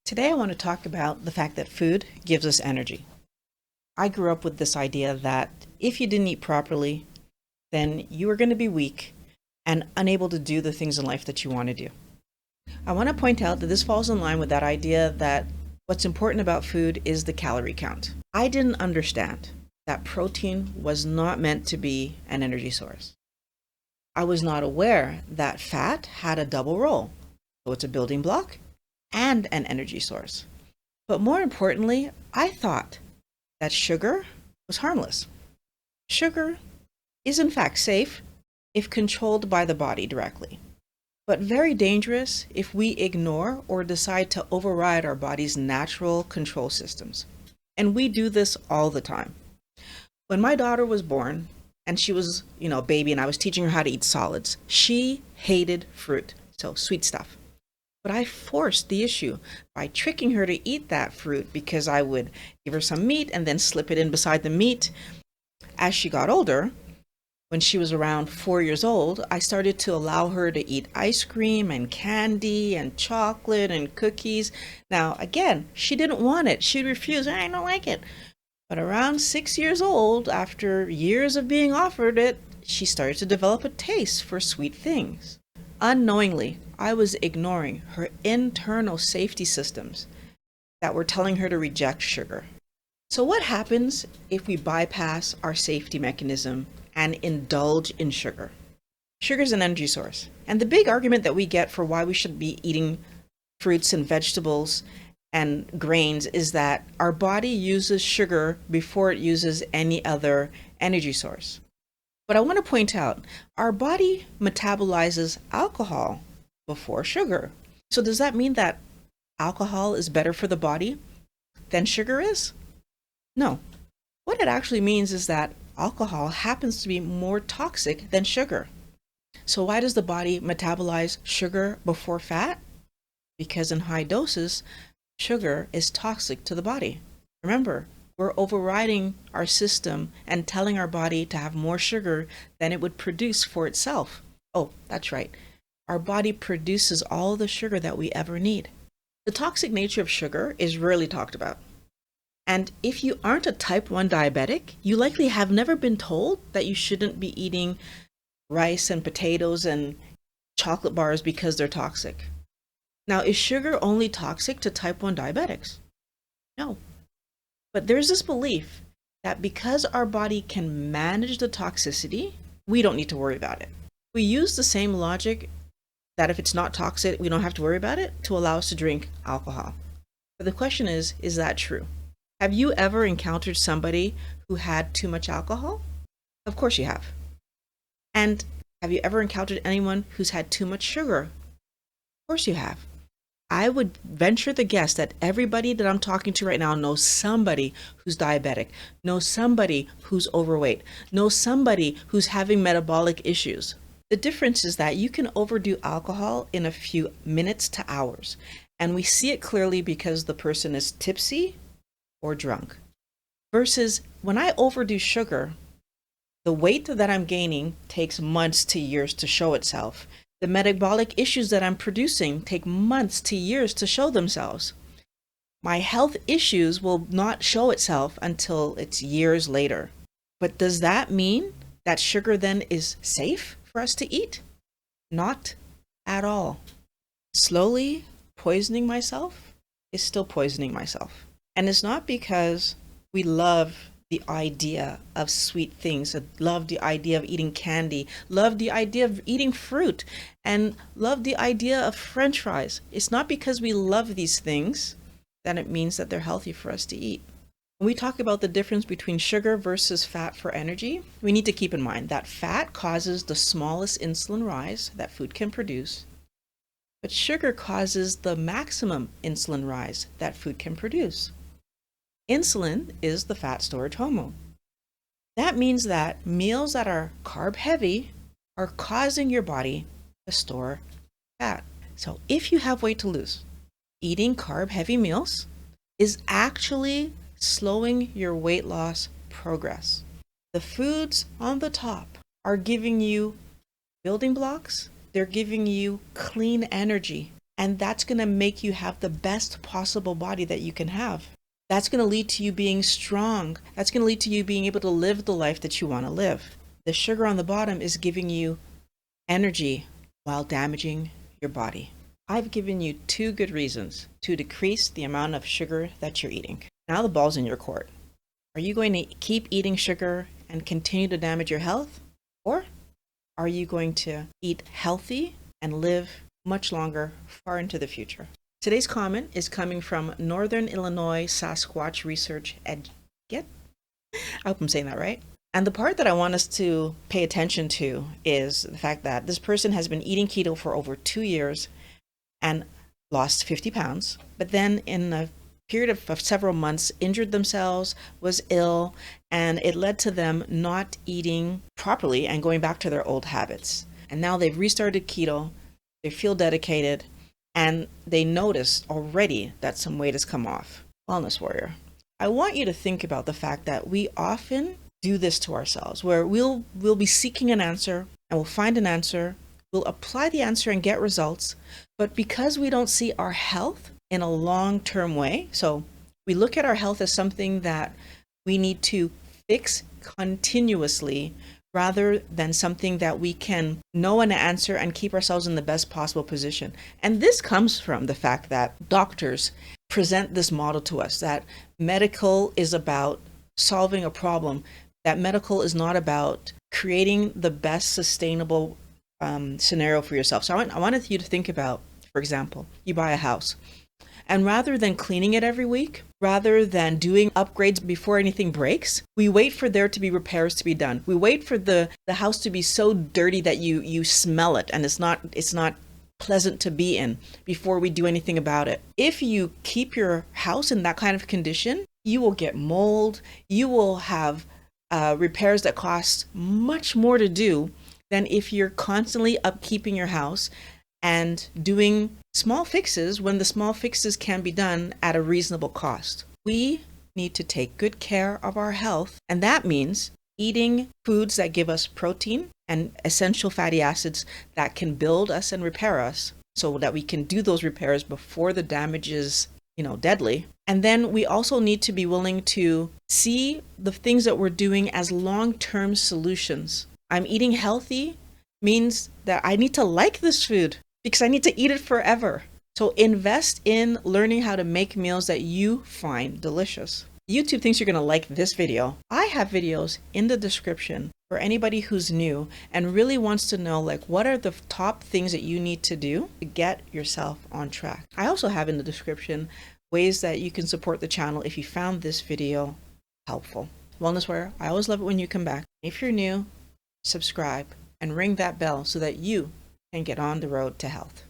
Today I want to talk about the fact that food gives us energy. I grew up with this idea that if you didn't eat properly, then you were going to be weak and unable to do the things in life that you want to do. I want to point out that this falls in line with that idea that what's important about food is the calorie count. I didn't understand that protein was not meant to be an energy source. I was not aware that fat had a double role. So it's a building block and an energy source. But more importantly, I thought that sugar was harmless. Sugar is in fact safe if controlled by the body directly, but very dangerous if we ignore or decide to override our body's natural control systems. And we do this all the time. When my daughter was born and she was, a baby, and I was teaching her how to eat solids, she hated fruit, so sweet stuff. But I forced the issue by tricking her to eat that fruit because I would give her some meat and then slip it in beside the meat. As she got older, when she was around 4 years old, I started to allow her to eat ice cream and candy and chocolate and cookies. Now, again, she didn't want it. She'd refuse. I don't like it. But around 6 years old, after years of being offered it, she started to develop a taste for sweet things. Unknowingly, I was ignoring her internal safety systems that were telling her to reject sugar. So what happens if we bypass our safety mechanism and indulge in sugar? Sugar is an energy source. And the big argument that we get for why we should be eating fruits and vegetables and grains is that our body uses sugar before it uses any other energy source. But I want to point out, our body metabolizes alcohol before sugar. So does that mean that alcohol is better for the body than sugar is? No. What it actually means is that alcohol happens to be more toxic than sugar. So why does the body metabolize sugar before fat? Because in high doses, sugar is toxic to the body. Remember, we're overriding our system and telling our body to have more sugar than it would produce for itself. Oh, that's right. Our body produces all the sugar that we ever need. The toxic nature of sugar is rarely talked about. And if you aren't a type 1 diabetic, you likely have never been told that you shouldn't be eating rice and potatoes and chocolate bars because they're toxic. Now, is sugar only toxic to type 1 diabetics? No. But there's this belief that because our body can manage the toxicity, we don't need to worry about it. We use the same logic that if it's not toxic, we don't have to worry about it to allow us to drink alcohol. But the question is that true? Have you ever encountered somebody who had too much alcohol? Of course you have. And have you ever encountered anyone who's had too much sugar? Of course you have. I would venture the guess that everybody that I'm talking to right now knows somebody who's diabetic, knows somebody who's overweight, knows somebody who's having metabolic issues. The difference is that you can overdo alcohol in a few minutes to hours, and we see it clearly because the person is tipsy or drunk. Versus when I overdo sugar, the weight that I'm gaining takes months to years to show itself. The metabolic issues that I'm producing take months to years to show themselves. My health issues will not show itself until it's years later. But does that mean that sugar then is safe for us to eat? Not at all. Slowly poisoning myself is still poisoning myself. And it's not because we love the idea of sweet things, love the idea of eating candy, love the idea of eating fruit, and love the idea of French fries. It's not because we love these things that it means that they're healthy for us to eat. When we talk about the difference between sugar versus fat for energy, we need to keep in mind that fat causes the smallest insulin rise that food can produce, but sugar causes the maximum insulin rise that food can produce. Insulin is the fat storage hormone. That means that meals that are carb heavy are causing your body to store fat. So if you have weight to lose, eating carb heavy meals is actually slowing your weight loss progress. The foods on the top are giving you building blocks. They're giving you clean energy. And that's going to make you have the best possible body that you can have. That's going to lead to you being strong. That's going to lead to you being able to live the life that you want to live. The sugar on the bottom is giving you energy while damaging your body. I've given you 2 good reasons to decrease the amount of sugar that you're eating. Now the ball's in your court. Are you going to keep eating sugar and continue to damage your health? Or are you going to eat healthy and live much longer, far into the future? Today's comment is coming from Northern Illinois Sasquatch Research Get? I hope I'm saying that right. And the part that I want us to pay attention to is the fact that this person has been eating keto for over 2 years and lost 50 pounds, but then in a period of several months injured themselves, was ill, and it led to them not eating properly and going back to their old habits. And now they've restarted keto, they feel dedicated, and they notice already that some weight has come off. Wellness warrior, I want you to think about the fact that we often do this to ourselves, where we'll be seeking an answer and we'll find an answer, we'll apply the answer and get results, but because we don't see our health in a long-term way, so we look at our health as something that we need to fix continuously rather than something that we can know an answer and keep ourselves in the best possible position. And this comes from the fact that doctors present this model to us, that medical is about solving a problem, that medical is not about creating the best sustainable scenario for yourself. So I wanted you to think about, for example, you buy a house, and rather than cleaning it every week, rather than doing upgrades before anything breaks, we wait for there to be repairs to be done. We wait for the house to be so dirty that you smell it and it's not pleasant to be in before we do anything about it. If you keep your house in that kind of condition, you will get mold, you will have repairs that cost much more to do than if you're constantly upkeeping your house and doing small fixes when the small fixes can be done at a reasonable cost. We need to take good care of our health, and that means eating foods that give us protein and essential fatty acids that can build us and repair us so that we can do those repairs before the damage is, deadly. And then we also need to be willing to see the things that we're doing as long-term solutions. I'm eating healthy means that I need to like this food because I need to eat it forever. So invest in learning how to make meals that you find delicious. YouTube thinks you're going to like this video. I have videos in the description for anybody who's new and really wants to know, what are the top things that you need to do to get yourself on track. I also have in the description ways that you can support the channel if you found this video helpful. Wellness Warrior, I always love it when you come back. If you're new, subscribe and ring that bell so that you and get on the road to health.